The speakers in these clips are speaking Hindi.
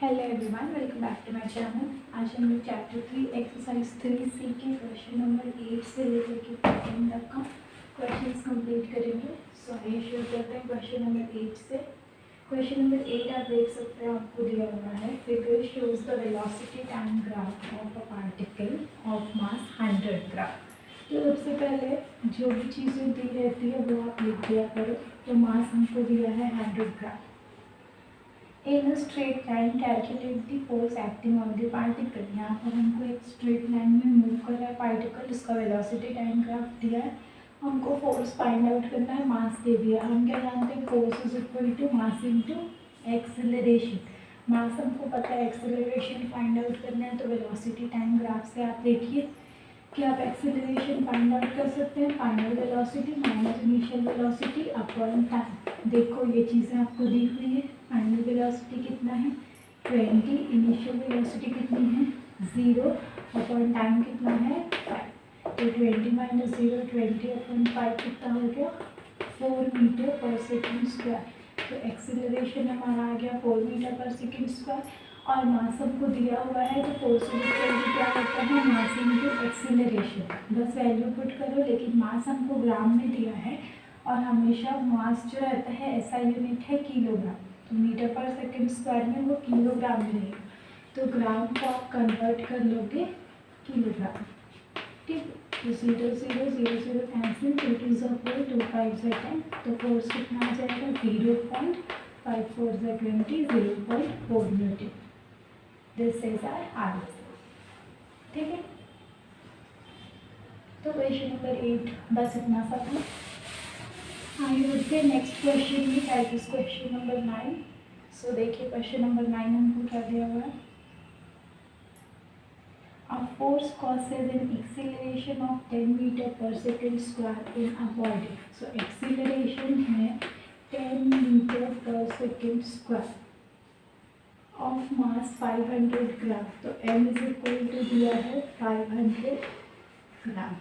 Hello everyone, welcome back to my channel. आज हम लोग चैप्टर 3 एक्सरसाइज 3C के क्वेश्चन नंबर 8 से लेकर के 14 तक का क्वेश्चंस कंप्लीट करेंगे। सो आइए शुरू करते हैं क्वेश्चन नंबर 8 से। क्वेश्चन नंबर 8 आप देख सकते हैं, आपको दिया हुआ है figure shows the velocity time graph of a particle of mass 100 ग्राम। तो सबसे पहले जो भी चीज़ें दी रहती है वो आप लिख दिया करो। तो मास हमको दिया है 100 ग्राम। In a straight line, calculate the force acting on the particle। यहाँ पर हमको एक स्ट्रेट लाइन में मूव कर रहा है पार्टिकल, उसका वेलोसिटी टाइम ग्राफ दिया है, हमको फोर्स फाइंड आउट करना है, मास दे दिया। हम क्या जानते हैं, force is equal to mass into acceleration. Mass हमको पता है, एक्सेलरेशन फाइंड आउट करना है, तो वेलोसिटी टाइम ग्राफ से आप देखिए कि आप एक्सेलरेशन फाइंड आउट कर सकते हैं। Final velocity minus initial velocity upon time. देखो ये चीज़ें आपको दी हुई है। फाइनल वेलोसिटी कितना है 20, इनिशियल वेलोसिटी कितनी है 0 अपॉन टाइम कितना है 5। तो 20 माइनस 0 20 अपॉन 5 कितना हो गया 4 मीटर पर सेकेंड स्क्वायर। तो एक्सेलरेशन हमारा आ गया 4 मीटर पर सेकेंड स्क्वायर। और मास हमको दिया हुआ है, तो फोर्स क्या होता है मास इनटू एक्सेलरेशन। बस वैल्यू पुट करो, लेकिन मास हमको ग्राम में दिया है और हमेशा मास जो रहता है ऐसा यूनिट है किलोग्राम। तो मीटर पर सेकेंड स्क्वायर में वो किलोग्राम में रहेगा, तो ग्राम को आप कन्वर्ट कर लोगे किलोग्राम। ठीक, तो 0 0 0 0 कैंसिल, 2 2 ज़ा 4 2 5 ज़ा 10। तो फोर्स कितना आ जाएगा 0.54 ज़ा 20 0.4 newton. This is our answer. ठीक है, तो क्वेश्चन नंबर 8 बस इतना सा था। आइए बढ़ते हैं नेक्स्ट क्वेश्चन में, दैट इज क्वेश्चन नंबर 9। सो देखिए क्वेश्चन नंबर 9 हमको क्या दिया हुआ है। A force causes an acceleration of 10 meter per second square in a body। So acceleration है 10 meter per second square of mass 500 ग्राम। तो m इज इक्वल टू दिया है 500 ग्राम।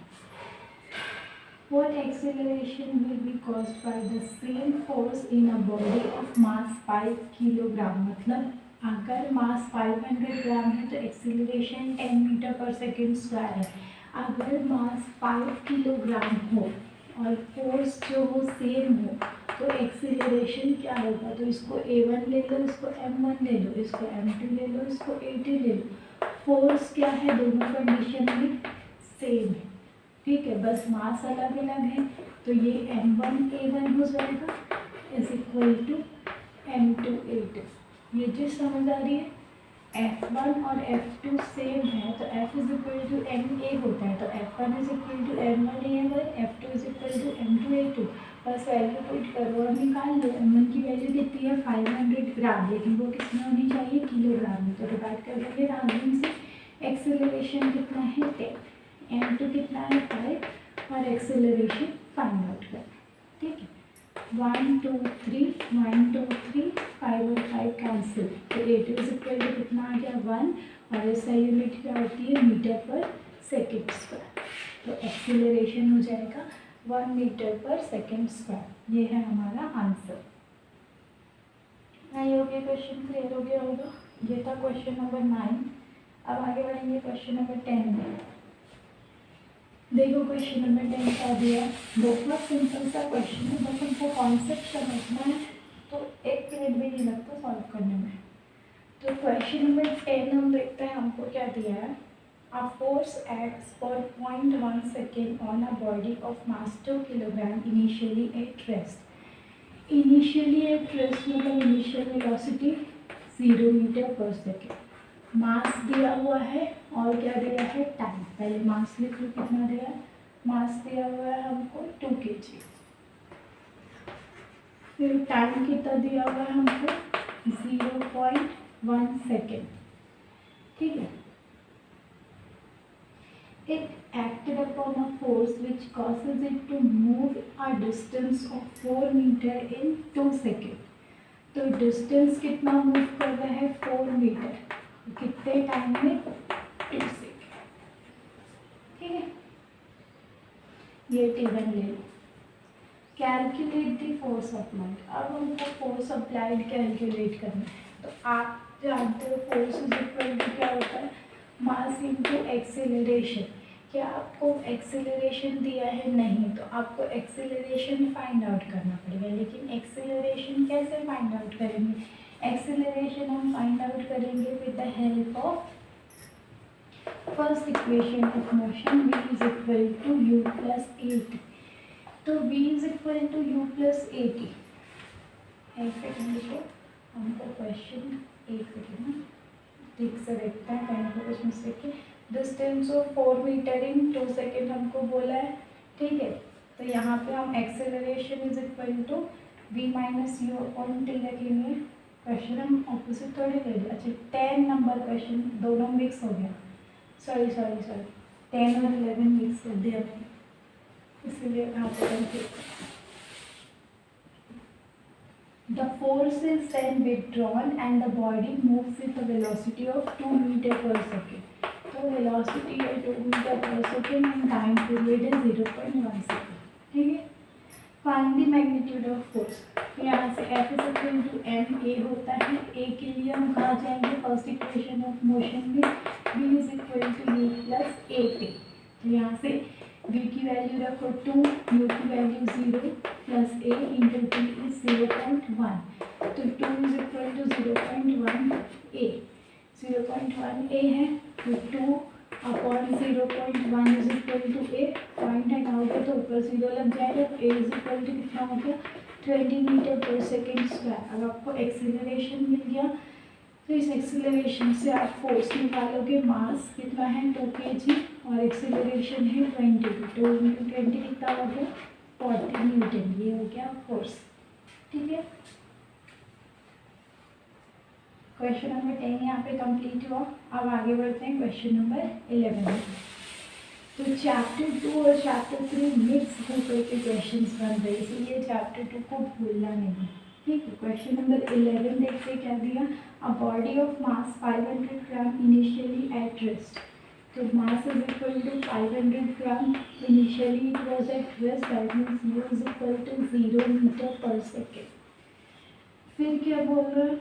What acceleration will be caused by the same force in a body of mass 5 kilogram. मतलब अगर मास 500 ग्राम है तो acceleration 10 metre per second square है। अगर मास 5 किलोग्राम हो और फोर्स जो हो सेम हो तो एक्सेलरेशन क्या होगा। तो इसको a1 ले लो, इसको m1 ले लो, इसको m2 ले लो, इसको a2 ले लो। फोर्स क्या है, दोनों कंडीशन में सेम है। ठीक है, बस मास अलग अलग है। तो ये m1 a1 हो जाएगा is equal to m2 a2। ये चीज समझ आ रही है। F1 और F2 सेम है तो F is equal to ma होता है, तो F1 is equal to m1 a1, F2 is equal to m2 a2। बस वैल्यू पुट करो और निकाल लो। m1 की वैल्यू कितनी है 500 ग्राम, लेकिन वो कितना होनी चाहिए किलोग्राम में। तो डिवाइड कर लेंगे राउंडिंग से। एक्सेलरेशन कितना है 10, m2 कितना है 5 और एक्सेलरेशन फाइंड आउट कर। ठीक है, 1 2 3 1 2 3 5 और 5 कैंसिल, तो a2 इज इक्वल टू कितना आ गया 1 और ऐसा यूनिट क्या होती है मीटर पर सेकेंड स्क्वायर। तो एक्सेलरेशन हो जाएगा 1 मीटर पर सेकेंड स्क्वायर। ये है हमारा आंसर। नहीं हो गया, क्वेश्चन क्लियर हो गया होगा। ये था क्वेश्चन नंबर 9। अब आगे बढ़ेंगे क्वेश्चन नंबर 10 में। देखो क्वेश्चन नंबर 10 का दिया, बहुत सिंपल सा क्वेश्चन है, बस हमको कॉन्सेप्ट समझना है तो 1 मिनट भी नहीं लगता सॉल्व करने में। तो क्वेश्चन नंबर 10 हम देखते हैं, हमको क्या दिया है। A force acts for 0.1 second on a body of mass 2 kilogram initially at rest। Initially at rest मतलब initial velocity 0 metre per second. मास दिया हुआ है और क्या दिया है टाइम। पहले मास लिख लो, कितना दिया है, मास दिया हुआ है हमको 2 kg। फिर टाइम कितना दिया हुआ है हमको 0.1 सेकेंड। ठीक है, it acted upon a force which causes it to move a distance of 4 meter in 2 seconds। तो डिस्टेंस कितना मूव कर रहा है 4 मीटर, कितने टाइम में 2 सेकेंड। ठीक है, ये टेबल ले लो। Calculate the force applied. अब हमको फोर्स अप्लाइड कैलकुलेट करना है, तो आप जानते हो फोर्स इज इक्वल टू क्या होता है, मास इनटू एक्सेलरेशन। क्या आपको एक्सेलरेशन दिया है? नहीं, तो आपको एक्सेलरेशन फाइंड आउट करना पड़ेगा। लेकिन एक्सेलरेशन कैसे फाइंड आउट करेंगे? एक्सेलरेशन हम फाइंड आउट करेंगे with the help of first equation of motion, v is equal to u plus at। तो v is equal to u plus at। एक सेकेंड देखो, हमको क्वेश्चन एक सेकेंड ठीक से देखते हैं, कहीं पर कुछ मिस्टेक है। Distance of 4 metre in 2 second हमको बोला है, ठीक है। तो यहाँ पे हम acceleration is equal to v minus U upon T रखेंगे। क्वेश्चन हम ऑपोजिट थोड़ी ले लिया। अच्छा 10 नंबर क्वेश्चन दोनों मिक्स हो गया, सॉरी 10 और 11 मिक्स कर दिया मैंने, इसलिए यहाँ पे confuse. The force is then withdrawn and the body moves with a velocity of 2 meter per second। तो velocity है 2 meter per second and time period है 0.1 second, ठीक है। Find the magnitude of force। तो यहाँ से F is equal to ma होता है। a के लिए हम कहाँ जाएंगे? फर्स्ट इक्वेशन ऑफ मोशन में v is equal to u plus at। तो यहाँ से v की वैल्यू रखो 2, u की value 0 plus a into t is 0.1। तो 2 is equal to 0.1 a, 0.1 a है, तो 2 upon 0.1 is equal to a। Point हटाओगे तो ऊपर 0 लग जाएगा, तो a इज इक्वल टू कितना हो गया? 20 मीटर पर सेकेंड स्क्वायर। अब आपको एक्सीलरेशन मिल गया, तो इस एक्सीलरेशन से आप फोर्स निकालोगे। मास कितना है? 2 kg और एक्सीलरेशन है 20। 2 इंटू 20 कितना हो गया? 40 न्यूटन। ये हो गया फोर्स, ठीक है। क्वेश्चन नंबर 10 यहाँ पे कंप्लीट हुआ। अब आगे बढ़ते हैं क्वेश्चन नंबर 11 में। तो चैप्टर 2 और चैप्टर 3 मिक्स होकर के क्वेश्चन बन रहे, इसलिए चैप्टर 2 को भूलना नहीं, ठीक है। क्वेश्चन नंबर 11 देखते क्या दिया। A body of mass 500 gram initially at rest. तो mass is equal to 500 gram, initially it was at rest, that means u is equal to 0 metre per second. फिर क्या बोल रहे हैं?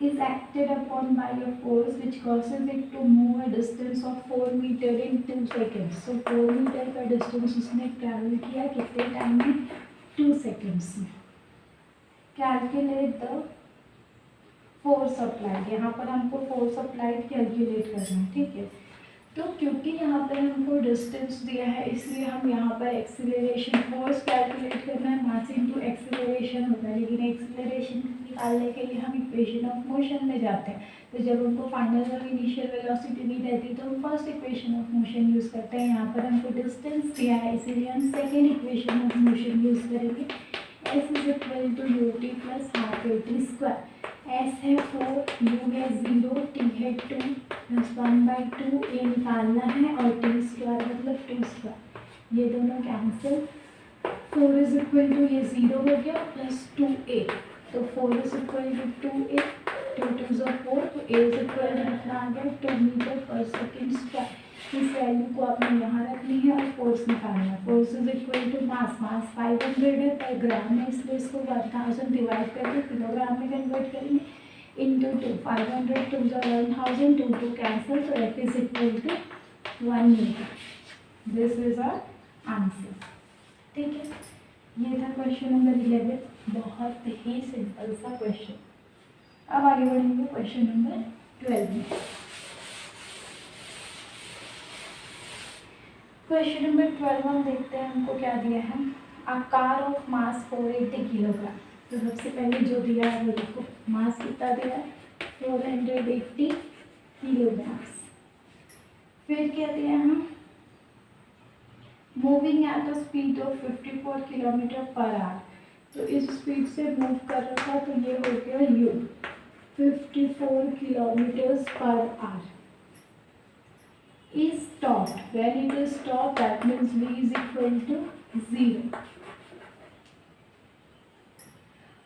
is acted upon by a force which causes it to move a distance of 4 meter in 2 seconds। so 4 metre का डिस्टेंस उसने ट्रैवल किया कितने टाइम में? 2 सेकेंड्स में। Calculate the force applied. यहाँ पर हमको फोर्स अप्लाइड कैलकुलेट करना है, ठीक है। तो क्योंकि यहाँ पर हमको डिस्टेंस दिया है, इसलिए हम यहाँ पर एक्सीलरेशन फोर्स कैलकुलेट करना है, मास इनटू एक्सीलरेशन होता है। लेकिन एक्सीलरेशन निकालने के लिए हम इक्वेशन ऑफ मोशन में जाते हैं। तो जब हमको फाइनल और इनिशियल वेलोसिटी नहीं रहती तो हम first equation of motion use करते हैं। यहाँ पर हमको डिस्टेंस दिया है, इसीलिए हम second equation of motion use करेंगे। S is equal to u t plus half a t square. S है 4, यू है 0, टी है 2 प्लस 1/2 ए निकालना है और टी स्क्वायर मतलब 2 स्क्वायर, ये दोनों कैंसिल। 4 इज इक्वल टू ये 0 हो गया प्लस 2a, तो 4 इज इक्वल टू 2a, 2 2 ज़ा 4, तो a इज इक्वल टू कितना आ गया? 2 मीटर पर सेकेंड स्क्वायर। इस वैल्यू को आपने यहाँ रखनी है और फोर्स निकालना है। Force is equal to mass 500 है पर ग्राम में, इसलिए इसको 1000 डिवाइड करके किलोग्राम में कन्वर्ट करेंगे इंटू 2। 500 2 ज़ा 1000, 2 2 कैंसिल, तो F is equal to 1 metre. This is our answer, ठीक है। ये था क्वेश्चन नंबर 11, बहुत ही सिंपल सा क्वेश्चन। अब आगे बढ़ेंगे क्वेश्चन नंबर 12 में। क्वेश्चन नंबर 12 हम देखते हैं हमको क्या दिया है। A car of mass 480 kilogram. तो सबसे पहले जो दिया है वो देखो, मास कितना दिया है? 480 किलोग्राम्स। फिर क्या दिया है? Moving at the speed of 54 kilometre per hour. तो इस स्पीड से मूव कर रहा था, तो ये हो गया u 54 kilometres per hour. is stopped, when it is stopped that means v is equal to 0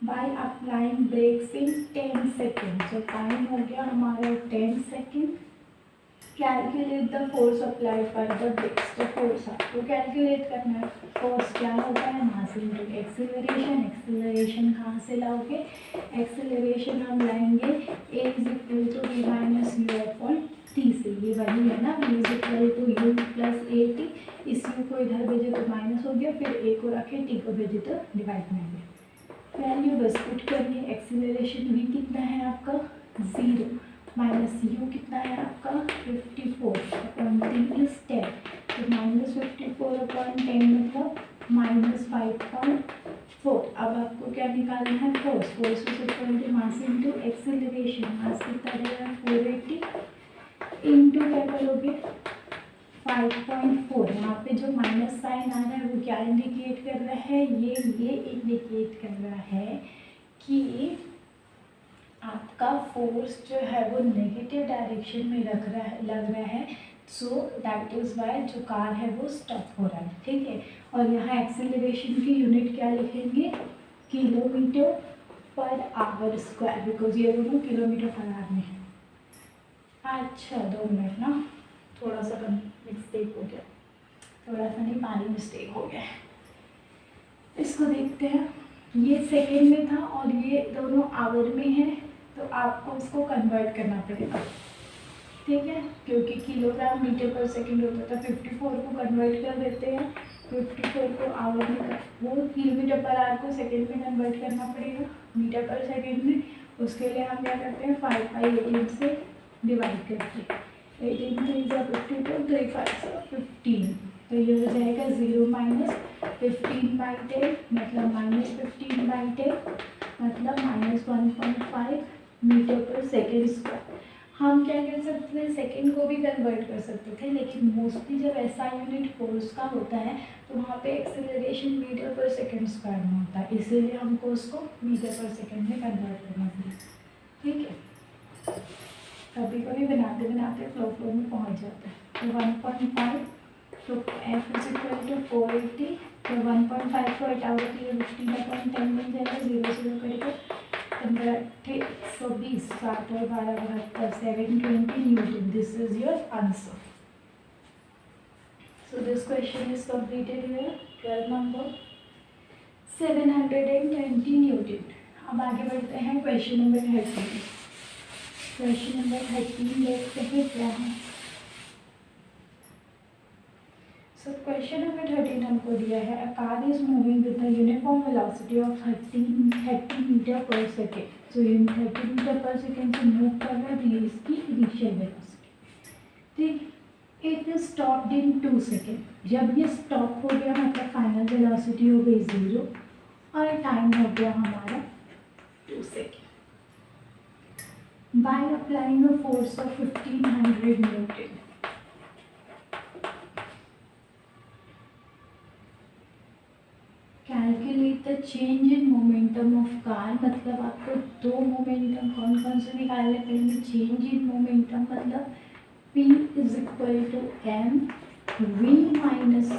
by applying brakes in 10 seconds। so time हो गया हमारा 10 second. Calculate the force applied by the brakes. तो फोर्स आपको कैलकुलेट करना है। फोर्स क्या होता है, मास इनटू एक्सेलरेशन। एक्सेलरेशन कहाँ से लाओगे, एक्सेलरेशन हम लाएंगे a is equal to v minus U upon T से। ये वही है ना, v is equal to U plus A T. इस u को इधर भेजे तो माइनस हो गया, फिर a को रखे t को भेजे तो डिवाइड में गया। वैल्यू बस पुट करनी है। एक्सेलरेशन v कितना है आपका 0 माइनस u कितना है आपका 54 अपॉन 3 इज 10। तो माइनस 54 अपॉन 10 मतलब माइनस 5.4। अब आपको क्या निकालना है, force. Force is equal to mass into acceleration. Mass कितना रहेगा 480 इंटू क्या करोगे 5.4। यहाँ पे जो माइनस साइन आ रहा है वो क्या इंडिकेट कर रहा है, ये इंडिकेट कर रहा है कि आपका फोर्स जो है वो नेगेटिव डायरेक्शन में लग रहा है। सो दैट इज़ वाई जो कार है वो स्टॉप हो रहा है, ठीक है। और यहाँ एक्सेलरेशन की यूनिट क्या लिखेंगे, kilometre per hour square, because ये दोनों किलोमीटर पर आवर में है। अच्छा 2 मिनट ना, थोड़ा सा मिस्टेक हो गया, थोड़ा सा नहीं पानी मिस्टेक हो गया। इसको देखते हैं, ये सेकेंड में था और ये दोनों आवर में है, तो आपको उसको कन्वर्ट करना पड़ेगा, ठीक है। क्योंकि किलोग्राम मीटर पर सेकंड होता था, 54 को कन्वर्ट कर देते हैं, 54 को आवर में, वो किलोमीटर पर आवर को सेकंड में कन्वर्ट करना पड़ेगा मीटर पर सेकंड में। उसके लिए हम क्या करते हैं 5/18 से डिवाइड करते हैं। 18 3 × 52, 3 5 15, तो ये हो जाएगा 0 माइनस 15/10 मतलब माइनस 15/10 मतलब minus 1.5 metre per second square. हम क्या कर सकते थे, सेकेंड को भी कन्वर्ट कर सकते थे, लेकिन मोस्टली जब ऐसा यूनिट फोर्स का होता है तो वहाँ पे acceleration metre per second square में होता है, इसीलिए हमको उसको मीटर पर सेकेंड में कन्वर्ट करना पड़ेगा, ठीक है। कभी कभी बनाते बनाते फ्लो में पहुँच जाता है। तो 1.5, तो F इज इक्वल टू 480, तो 1.5 को हटाओगे तो ये 15/10 मिल जाएगा, 0 0 करेगा 15 120, 7 और 12 72, 720 Newton. This is your answer. So this question is completed here. 12 number 720 Newton. अब आगे बढ़ते हैं क्वेश्चन नंबर 13। क्वेश्चन नंबर 13 देखते हैं क्या है। सो क्वेश्चन नंबर 13 हमको दिया है, a car is moving with the uniform velocity of 30 metre per second. So 30 metre per second से मूव कर रहा है, तो ये इसकी इनिशियल वेलोसिटी, ठीक। It is stopped in 2 second. जब ये स्टॉप हो गया मतलब फाइनल वेलोसिटी हो गई 0 और टाइम हो गया हमारा 2 second. By applying a force of 1500 newton, calculate the change in momentum of car. मतलब आपको 2 मोमेंटम कौन कौन से निकालने पड़ेंगे। चेंज इन मोमेंटम मतलब P is equal to M V minus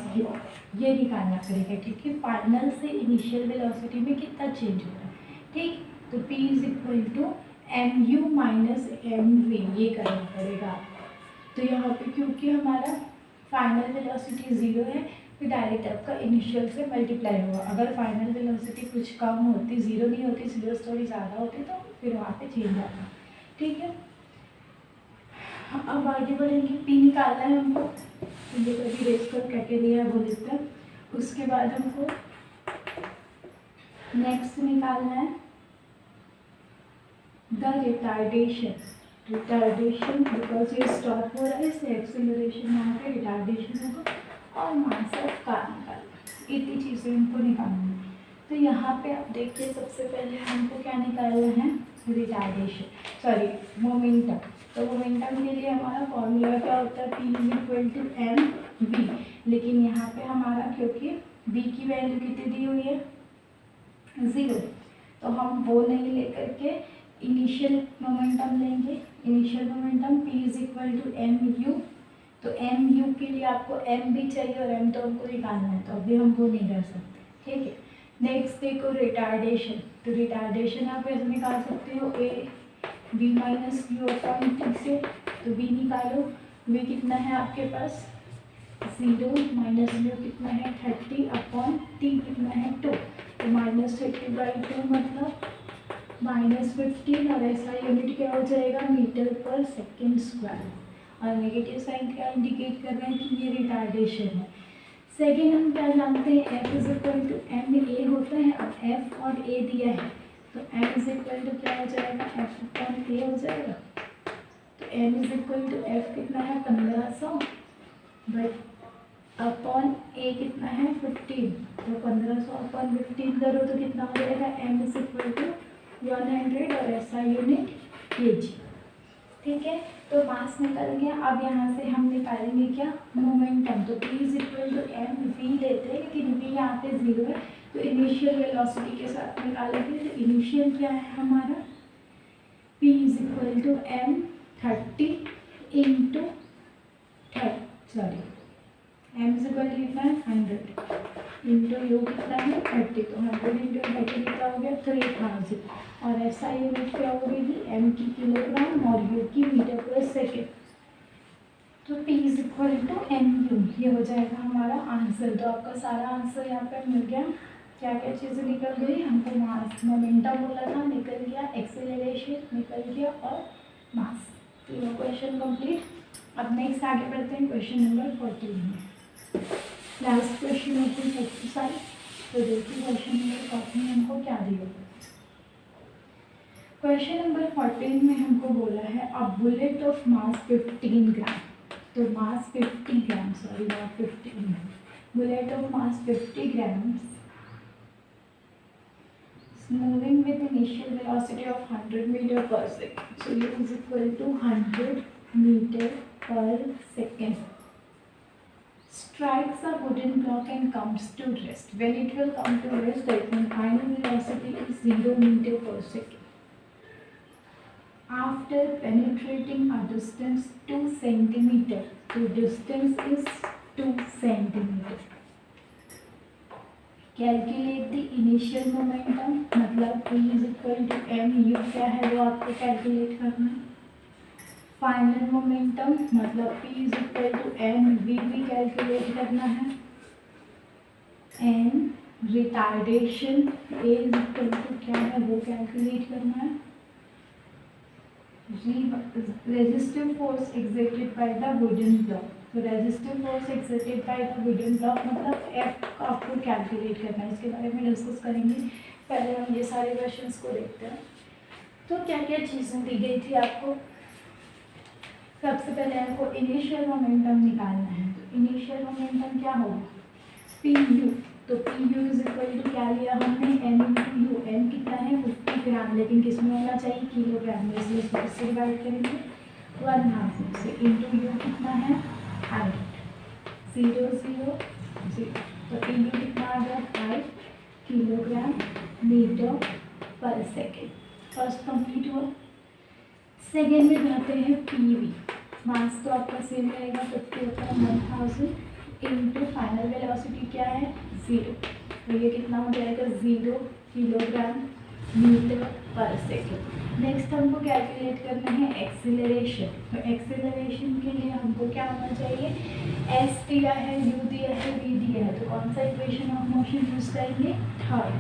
ये निकालना पड़ेगा, क्योंकि फाइनल से इनिशियल वेलोसिटी में कितना चेंज हो रहा है, ठीक। तो P is equal to M U minus M V, ये करना पड़ेगा। तो यहाँ पे क्योंकि हमारा फाइनल वेलोसिटी 0 है, तो डायरेक्ट आपका इनिशियल से मल्टीप्लाई होगा। अगर फाइनल वेलोसिटी कुछ कम होती, 0 नहीं होती, 0 थोड़ी ज़्यादा होती, तो फिर वहाँ पे चेंज आता, ठीक है। अब आगे बढ़ेंगे, पी निकालना है हमको, ये कभी रेस कर कहते दिया है वो लिखते हैं। उसके बाद हमको नेक्स्ट निकालना है द रिटार्डेशन। रिटार्डेशन बिकॉज ये स्टॉप हो रहा है, इससे एक्सेलरेशन यहाँ पे रिटार्डेशन होगा, और मास ऑफ कार निकालना। इतनी चीज़ें हमको निकालनी है। तो यहाँ पे आप देखिए, सबसे पहले हमको क्या निकालना है, रिटार्डेशन, सॉरी मोमेंटम। तो मोमेंटम के लिए हमारा फॉर्मूला क्या होता है, P is equal to M V. लेकिन यहाँ पे हमारा क्योंकि v की वैल्यू कितनी दी हुई है 0, तो हम वो नहीं लेकर के इनिशियल मोमेंटम लेंगे। Initial momentum P is equal to M U. तो एम यू के लिए आपको एम भी चाहिए और एम तो हमको निकालना है, तो अभी हम वो नहीं कर सकते, ठीक है। नेक्स्ट देखो रिटार्डेशन। तो रिटार्डेशन आप ऐसे निकाल सकते हो A V minus U upon T से। तो वी निकालो, वी कितना है आपके पास 0 माइनस 0 कितना है 30 अपॉन t कितना है 2, तो -30/2 मतलब -15, और ऐसा यूनिट क्या हो जाएगा मीटर पर सेकेंड स्क्वायर, और नेगेटिव साइन क्या इंडिकेट कर रहे हैं कि ये रिटार्डेशन है। सेकेंड हम क्या जानते हैं f is equal to m a होता है, अब f और a दिया है तो m इज इक्वल टू क्या हो जाएगा f अपॉन a हो जाएगा, तो m is equal to f कितना है 1500 बट अपॉन a कितना है 15, तो 1500 अपॉन 15 करो तो कितना हो जाएगा m इज इक्वल टू 100 और ऐसा यूनिट kg। ठीक है, तो मास निकल गया। अब यहाँ से हम निकालेंगे क्या मोमेंटम, तो p is equal to M v लेते हैं, लेकिन v यहाँ पे 0 है तो इनिशियल वेलोसिटी के साथ निकालेंगे, तो इनिशियल क्या है हमारा p is equal to m 30 into m is equal to कितना है 100 इंटू यू कितना है 30, तो 100 इंटू 30 कितना हो गया 3000, और ऐसा यूनिट क्या हो गई m की किलोग्राम और u की मीटर पर सेकेंड, तो p is equal to M u, ये हो जाएगा हमारा आंसर। तो आपका सारा आंसर यहाँ पर मिल गया। क्या क्या चीज़ें निकल गई, हमको मास मोमेंटम बोला था निकल गया, एक्सेलरेशन निकल गया और मास, तीनों क्वेश्चन कंप्लीट। अब नेक्स्ट आगे बढ़ते हैं क्वेश्चन नंबर 14 में। Last question of this exercise, तो देखिए क्वेश्चन नंबर 14 में हमको क्या दिया। क्वेश्चन नंबर 14 में हमको बोला है a bullet of mass 15 gram, तो mass 50 gram, sorry not 15, bullet of mass 50 grams moving with initial velocity of 100 meter per second, so u is equal to 100 meter per second, strikes a wooden block and comes to rest. When it will come to rest, the final velocity is 0 meter per second. After penetrating a distance 2 centimeter, so distance is 2 centimeter. Calculate the initial momentum, मतलब p is equal to M u क्या है वो आपको कैलकुलेट करना है। फाइनल मोमेंटम मतलब p is equal to M v भी कैलकुलेट करना है। And retardation a is equal to क्या है वो कैलकुलेट करना है। Resistive force exerted by the wooden block, तो resistive force exerted by the wooden block मतलब F का आपको कैलकुलेट करना है, इसके बारे में डिस्कस करेंगे। पहले हम ये सारे क्वेश्चंस को देखते हैं। तो क्या क्या चीज़ें दी गई थी आपको, सबसे पहले आपको इनिशियल मोमेंटम निकालना है, तो इनिशियल मोमेंटम क्या होगा पी यू, तो p u is equal to क्या लिया हमने एम इंटू यू, एम कितना है 50 ग्राम, लेकिन किस में होना चाहिए किलोग्राम में, इसलिए इसको किससे डिवाइड करेंगे 1000 से, इंटू यू कितना है 100, 0 0 0, तो पी यू कितना आ गया 5 kilogram metre per second. First complete हुआ। सेकेंड में जाते हैं पी वी, मास तो आपका सेम रहेगा 50 अपॉन 1000 इंटू फाइनल वेलोसिटी क्या है 0, तो ये कितना हो जाएगा 0 kilogram metre per second. Next हमको कैलकुलेट करना है एक्सीलरेशन, तो एक्सीलरेशन के लिए हमको क्या होना चाहिए, एस दिया है, यू दिया है, वी दिया है, तो कौन सा इक्वेशन ऑफ मोशन यूज करेंगे third,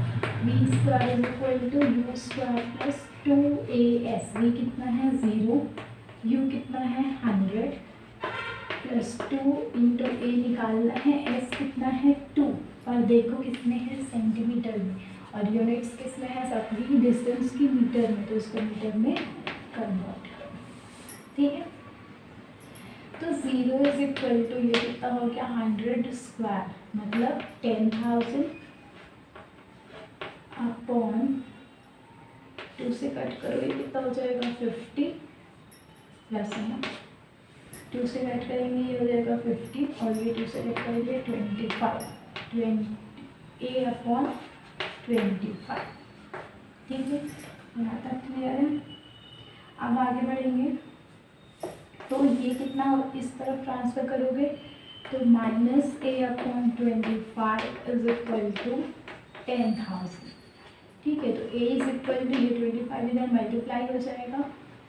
v square is equal to u square plus 2as, v कितना है 0, यू कितना है 100 प्लस 2 इंटू ए निकालना है, एस कितना है 2, और देखो किसमें है सेंटीमीटर में, और यूनिट्स किस में है सभी डिस्टेंस की मीटर में, तो इसको मीटर में कन्वर्ट करो। ठीक है, तो 0 इज इक्वल टू ये कितना हो गया 100 स्क्वायर मतलब 10,000 अपॉन 2 से कट करो ये कितना हो जाएगा 50 प्लस है ना, 2 से कट करेंगे ये हो जाएगा 50 और ये 2 से कट करेंगे 25, 20 a अपॉन 25। ठीक है, यहाँ तक क्लियर है। अब आगे बढ़ेंगे, तो ये कितना इस तरफ ट्रांसफर करोगे तो -a upon 25 is equal to 10,000। ठीक है, तो a इज इक्वल टू ये 25 इधर मल्टीप्लाई हो जाएगा,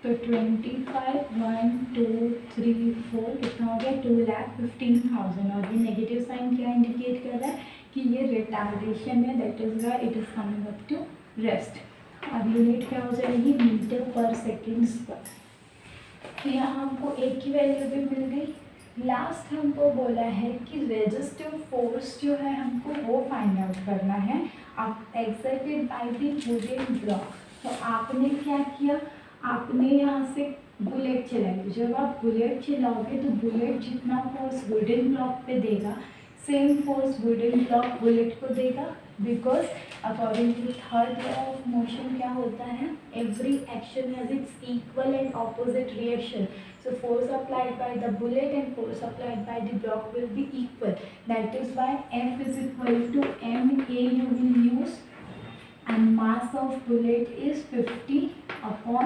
तो 25 1 2 3 4 कितना हो गया 2,15,000 और ये नेगेटिव साइन क्या इंडिकेट कर रहा है कि ये रिटार्डेशन है, that is why it is coming up to rest. अब यूनिट क्या हो जाएगी मीटर पर सेकेंड स्क्वायर। तो यहाँ हमको एक की वैल्यू भी मिल गई। लास्ट हमको बोला है कि रेजिस्टिव फोर्स जो है हमको वो फाइंड आउट करना है आप excited by the wooden block. तो आपने क्या किया, आपने यहाँ से बुलेट चलाई। जब आप बुलेट चलाओगे तो बुलेट जितना फोर्स वुडन ब्लॉक पे देगा same force wooden block bullet को देगा, because according to third law of motion क्या होता है, every action has its equal and opposite reaction. So force applied by the bullet and force applied by the block will be equal. That is why F is equal to ma you will use, and mass of bullet is 50 upon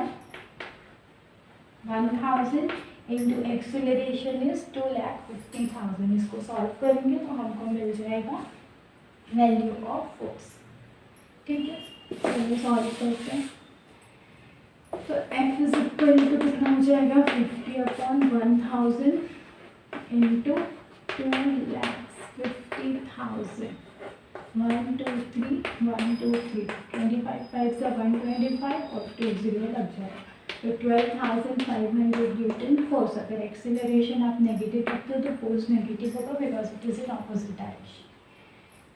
1000 into acceleration is 2,50,000। इसको सॉल्व करेंगे तो हमको मिल जाएगा वैल्यू ऑफ फोर्स। ठीक है, चलिए सॉल्व करते हैं। तो F इज इक्वल टू कितना हो जाएगा 50 अपॉन 1000 इंटू 2,50,000। 1 2 3 1 2 3 25 5 से 125 और 2 0 लग जाएगा। तो 12,500 न्यूटन फोर्स। अगर एक्सीलरेशन आप नेगेटिव रखते हो तो फोर्स नेगेटिव होगा because it is in opposite direction.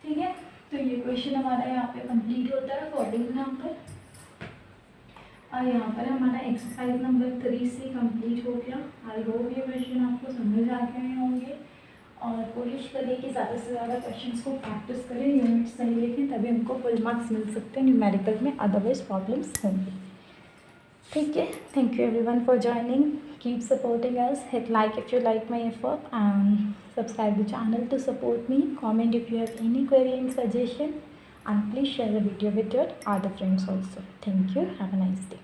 ठीक है, तो ये क्वेश्चन हमारा यहाँ पे कंप्लीट होता है 14 नंबर। और यहाँ पर हमारा एक्सरसाइज नंबर 3C कंप्लीट हो गया। आई होप ये क्वेश्चन आपको समझ आ गए होंगे और कोशिश करें कि ज़्यादा से ज़्यादा क्वेश्चंस को प्रैक्टिस करें, यूनिट सही लिखें, तभी हमको फुल मार्क्स मिल सकते हैं न्यूमेरिकल में, अदरवाइज प्रॉब्लम्स होंगी। ठीक है, thank you everyone for joining, keep supporting us, hit like if you like my effort and subscribe the channel to support me. Comment if you have any query and suggestion, and please share the video with your other friends also. Thank you. Have a nice day.